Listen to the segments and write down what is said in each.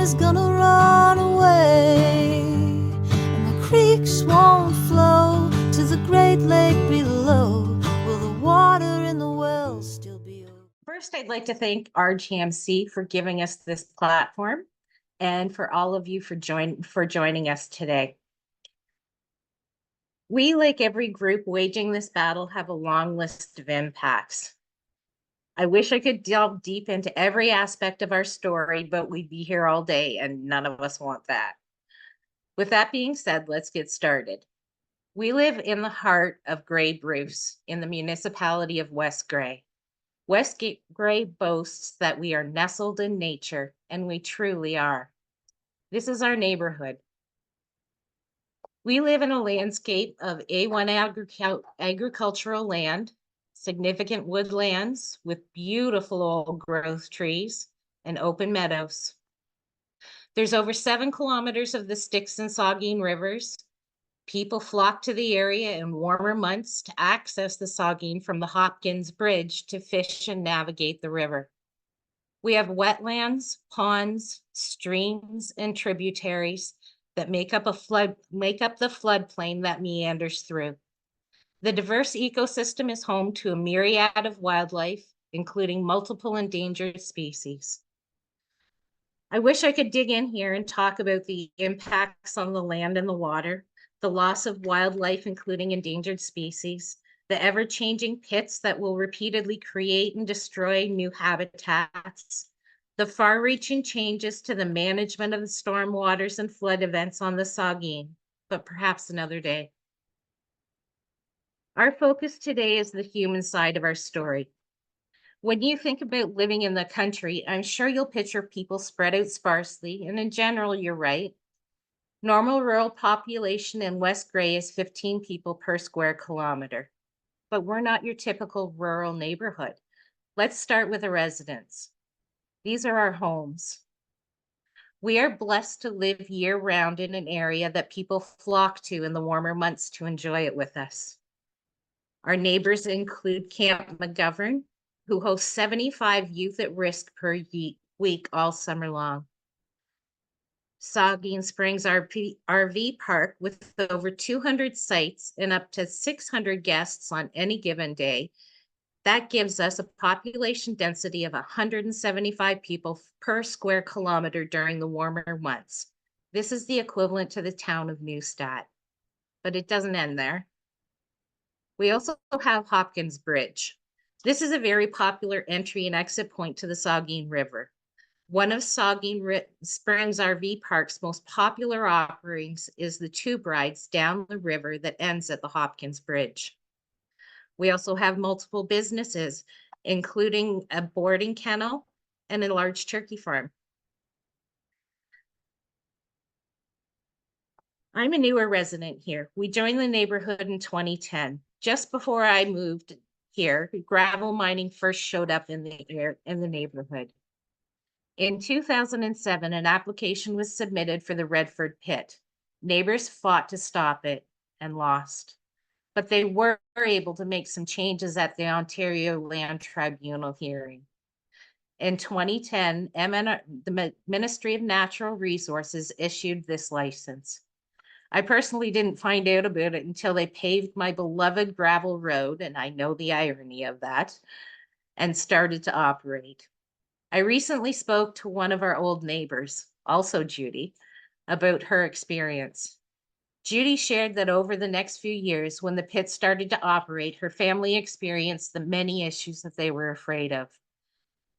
is gonna run away, and the creeks won't flow to the great lake below. Will the water in the wells still be open? First, I'd like to thank RGMC for giving us this platform and for all of you for joining us today. We, like every group waging this battle, have a long list of impacts. I wish I could delve deep into every aspect of our story, but we'd be here all day and none of us want that. With that being said, let's get started. We live in the heart of Grey Bruce in the municipality of West Grey. West Grey boasts that we are nestled in nature, and we truly are. This is our neighborhood. We live in a landscape of A1 agricultural land, significant woodlands with beautiful old growth trees and open meadows. There's over 7 kilometers of the Styx and Saugeen Rivers. People flock to the area in warmer months to access the Saugeen from the Hopkins Bridge to fish and navigate the river. We have wetlands, ponds, streams, and tributaries that make up the floodplain that meanders through. The diverse ecosystem is home to a myriad of wildlife, including multiple endangered species. I wish I could dig in here and talk about the impacts on the land and the water, the loss of wildlife, including endangered species, the ever-changing pits that will repeatedly create and destroy new habitats, the far-reaching changes to the management of the storm waters and flood events on the Saugeen, but perhaps another day. Our focus today is the human side of our story. When you think about living in the country, I'm sure you'll picture people spread out sparsely, and in general, you're right. Normal rural population in West Grey is 15 people per square kilometer, but we're not your typical rural neighborhood. Let's start with the residents. These are our homes. We are blessed to live year-round in an area that people flock to in the warmer months to enjoy it with us. Our neighbors include Camp McGovern, who hosts 75 youth at risk per week all summer long. Saugeen Springs RV Park with over 200 sites and up to 600 guests on any given day. That gives us a population density of 175 people per square kilometer during the warmer months. This is the equivalent to the town of Neustadt, but it doesn't end there. We also have Hopkins Bridge. This is a very popular entry and exit point to the Saugeen River. One of Saugeen Springs RV Park's most popular offerings is the tube rides down the river that ends at the Hopkins Bridge. We also have multiple businesses, including a boarding kennel and a large turkey farm. I'm a newer resident here. We joined the neighborhood in 2010. Just before I moved here, gravel mining first showed up in the neighborhood. In 2007, an application was submitted for the Redford pit. Neighbors fought to stop it and lost, but they were able to make some changes at the Ontario Land Tribunal hearing. In 2010, the Ministry of Natural Resources issued this license. I personally didn't find out about it until they paved my beloved gravel road, and I know the irony of that, and started to operate. I recently spoke to one of our old neighbors, also Judi, about her experience. Judi shared that over the next few years, when the pit started to operate, her family experienced the many issues that they were afraid of.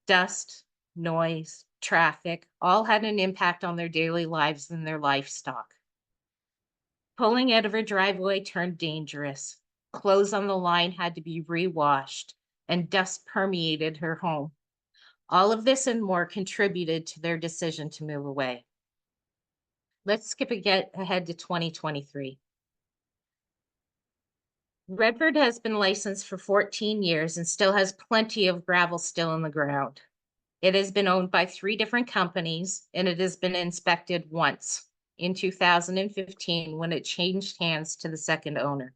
Dust, noise, traffic, all had an impact on their daily lives and their livestock. Pulling out of her driveway turned dangerous. Clothes on the line had to be re-washed, and dust permeated her home. All of this and more contributed to their decision to move away. Let's skip ahead to 2023. Redford has been licensed for 14 years and still has plenty of gravel still in the ground. It has been owned by 3 different companies, and it has been inspected once in 2015 when it changed hands to the second owner.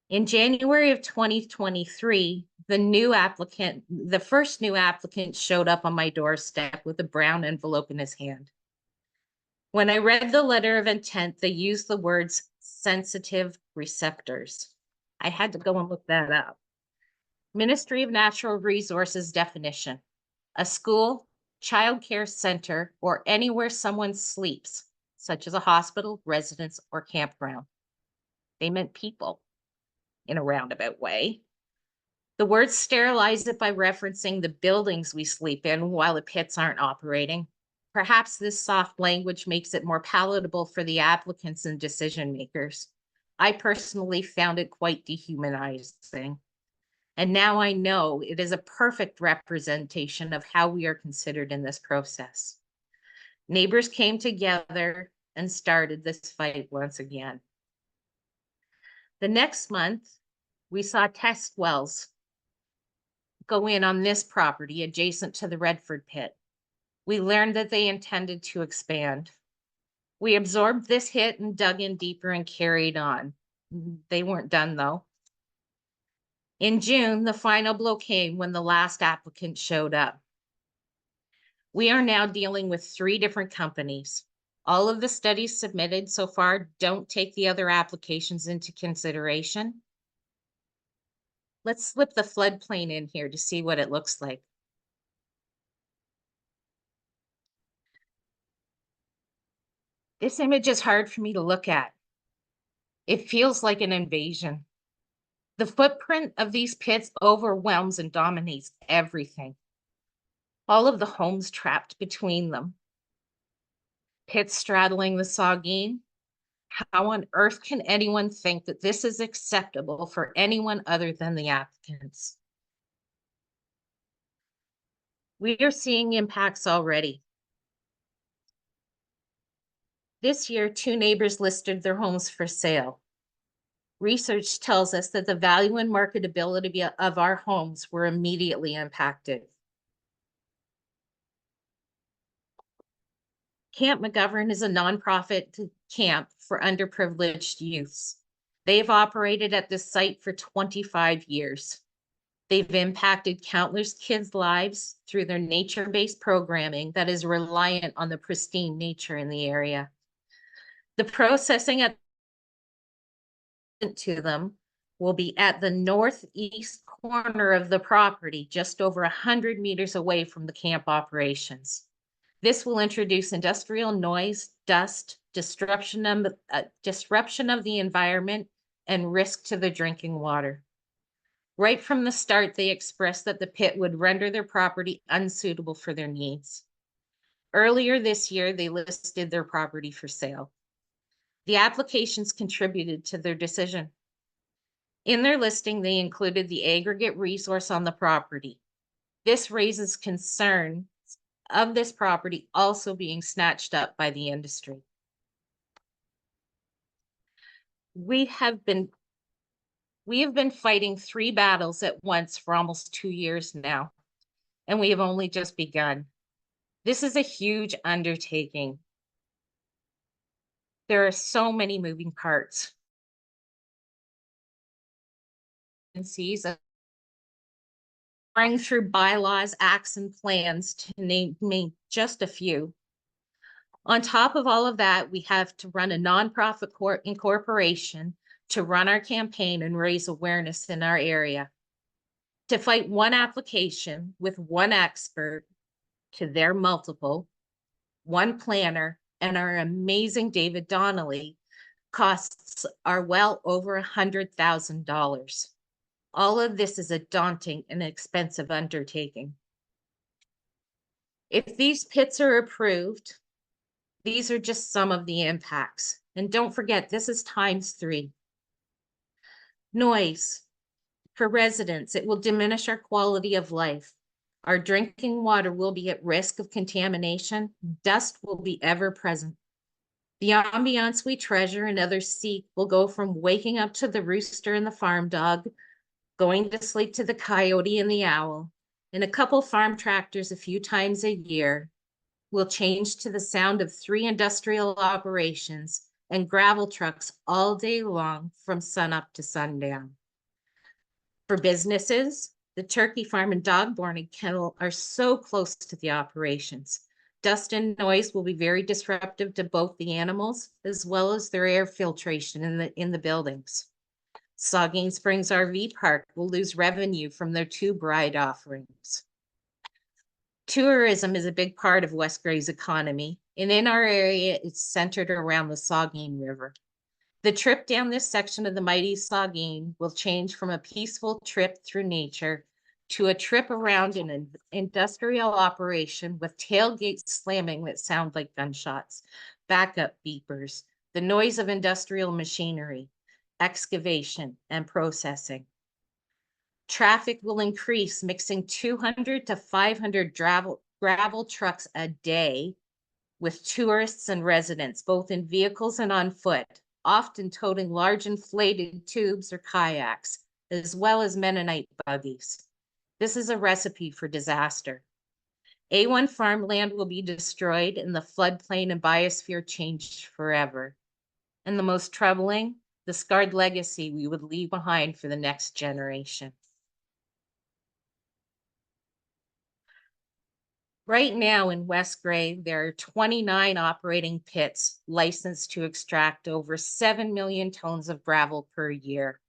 In January of 2023, the first new applicant showed up on my doorstep with a brown envelope in his hand. When I read the letter of intent, they used the words sensitive receptors. I had to go and look that up. Ministry of Natural Resources definition: a school, child care center, or anywhere someone sleeps, such as a hospital, residence, or campground. They meant people in a roundabout way. The words sterilize it by referencing the buildings we sleep in while the pits aren't operating. Perhaps this soft language makes it more palatable for the applicants and decision makers. I personally found it quite dehumanizing. And now I know it is a perfect representation of how we are considered in this process. Neighbors came together and started this fight once again. The next month, we saw test wells go in on this property adjacent to the Redford pit. We learned that they intended to expand. We absorbed this hit and dug in deeper and carried on. They weren't done though. In June, the final blow came when the last applicant showed up. We are now dealing with 3 different companies. All of the studies submitted so far don't take the other applications into consideration. Let's slip the floodplain in here to see what it looks like. This image is hard for me to look at. It feels like an invasion. The footprint of these pits overwhelms and dominates everything. All of the homes trapped between them. Pits straddling the Saugeen. How on earth can anyone think that this is acceptable for anyone other than the applicants? We are seeing impacts already. This year, 2 neighbors listed their homes for sale. Research tells us that the value and marketability of our homes were immediately impacted. Camp McGovern is a nonprofit camp for underprivileged youths. They've operated at this site for 25 years. They've impacted countless kids' lives through their nature-based programming that is reliant on the pristine nature in the area. The processing to them will be at the northeast corner of the property, just over 100 meters away from the camp operations. This will introduce industrial noise, dust, disruption of the environment, and risk to the drinking water. Right from the start, they expressed that the pit would render their property unsuitable for their needs. Earlier this year, they listed their property for sale. The applications contributed to their decision. In their listing, they included the aggregate resource on the property. This raises concern of this property also being snatched up by the industry. We have been fighting 3 battles at once for almost 2 years now, and we have only just begun. This is a huge undertaking. There are so many moving parts. Running through bylaws, acts, and plans to name just a few. On top of all of that, we have to run a nonprofit incorporation to run our campaign and raise awareness in our area. To fight one application with one expert to their multiple, one planner, and our amazing David Donnelly, costs are well over $100,000. All of this is a daunting and expensive undertaking. If these pits are approved, these are just some of the impacts. And don't forget, this is ×3. Noise. For residents, it will diminish our quality of life. Our drinking water will be at risk of contamination. Dust will be ever present. The ambiance we treasure and others seek will go from waking up to the rooster and the farm dog, going to sleep to the coyote and the owl, and a couple farm tractors a few times a year, will change to the sound of 3 industrial operations and gravel trucks all day long from sunup to sundown. For businesses, The turkey farm and dog boarding kennel are so close to the operations. Dust and noise will be very disruptive to both the animals as well as their air filtration in the buildings. Saugeen Springs RV Park will lose revenue from their two bride offerings. Tourism is a big part of West Gray's economy, and in our area, it's centered around the Saugeen River. The trip down this section of the mighty Saugeen will change from a peaceful trip through nature to a trip around an industrial operation with tailgates slamming that sound like gunshots, backup beepers, the noise of industrial machinery, excavation, and processing. Traffic will increase, mixing 200 to 500 gravel trucks a day with tourists and residents, both in vehicles and on foot, often toting large inflated tubes or kayaks, as well as Mennonite buggies. This is a recipe for disaster. A1 farmland will be destroyed and the floodplain and biosphere changed forever. And the most troubling, the scarred legacy we would leave behind for the next generation. Right now in West Gray, there are 29 operating pits licensed to extract over 7 million tons of gravel per year.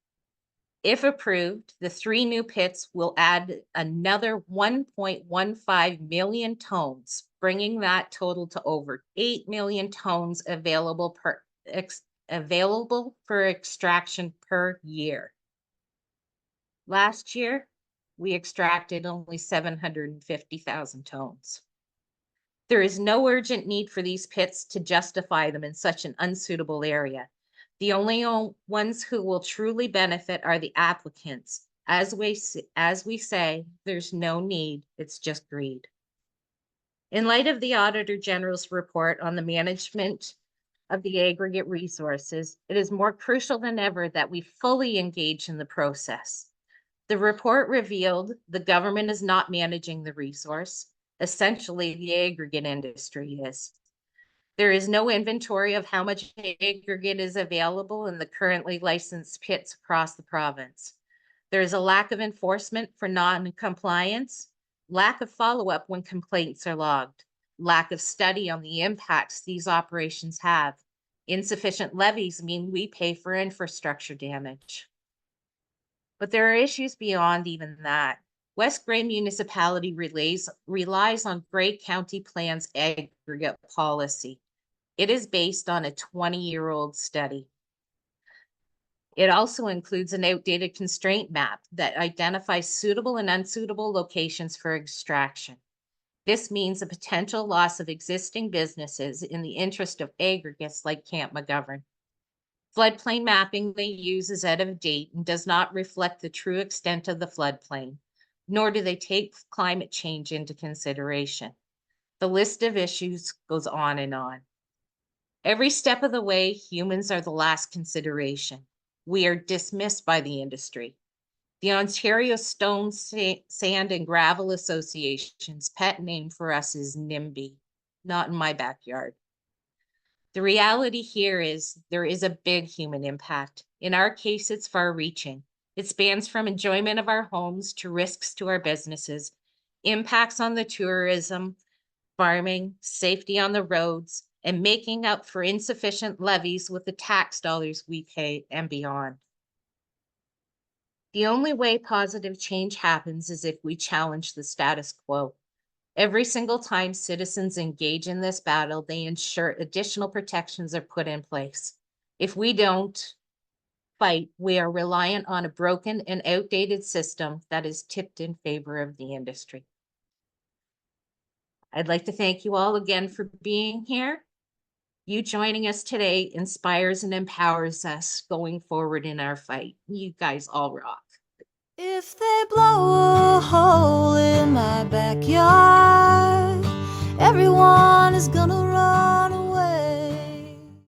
If approved, the 3 new pits will add another 1.15 million tons, bringing that total to over 8 million tons available for extraction per year. Last year, we extracted only 750,000 tons. There is no urgent need for these pits to justify them in such an unsuitable area. The only ones who will truly benefit are the applicants. As we say, there's no need, it's just greed. In light of the Auditor General's report on the management of the aggregate resources, it is more crucial than ever that we fully engage in the process. The report revealed the government is not managing the resource. Essentially, the aggregate industry is. There is no inventory of how much aggregate is available in the currently licensed pits across the province. There is a lack of enforcement for non-compliance, lack of follow-up when complaints are logged, lack of study on the impacts these operations have. Insufficient levies mean we pay for infrastructure damage. But there are issues beyond even that. West Gray Municipality relies on Gray County Plan's aggregate policy. It is based on a 20-year-old study. It also includes an outdated constraint map that identifies suitable and unsuitable locations for extraction. This means a potential loss of existing businesses in the interest of aggregates like Camp McGovern. Floodplain mapping they use is out of date and does not reflect the true extent of the floodplain, nor do they take climate change into consideration. The list of issues goes on and on. Every step of the way, humans are the last consideration. We are dismissed by the industry. The Ontario Stone, Sand and Gravel Association's pet name for us is NIMBY, not in my backyard. The reality here is there is a big human impact. In our case, it's far-reaching. It spans from enjoyment of our homes to risks to our businesses, impacts on the tourism, farming, safety on the roads, and making up for insufficient levies with the tax dollars we pay and beyond. The only way positive change happens is if we challenge the status quo. Every single time citizens engage in this battle, they ensure additional protections are put in place. If we don't fight, we are reliant on a broken and outdated system that is tipped in favor of the industry. I'd like to thank you all again for being here. You joining us today inspires and empowers us going forward in our fight. You guys all rock. If they blow a hole in my backyard, everyone is gonna run away.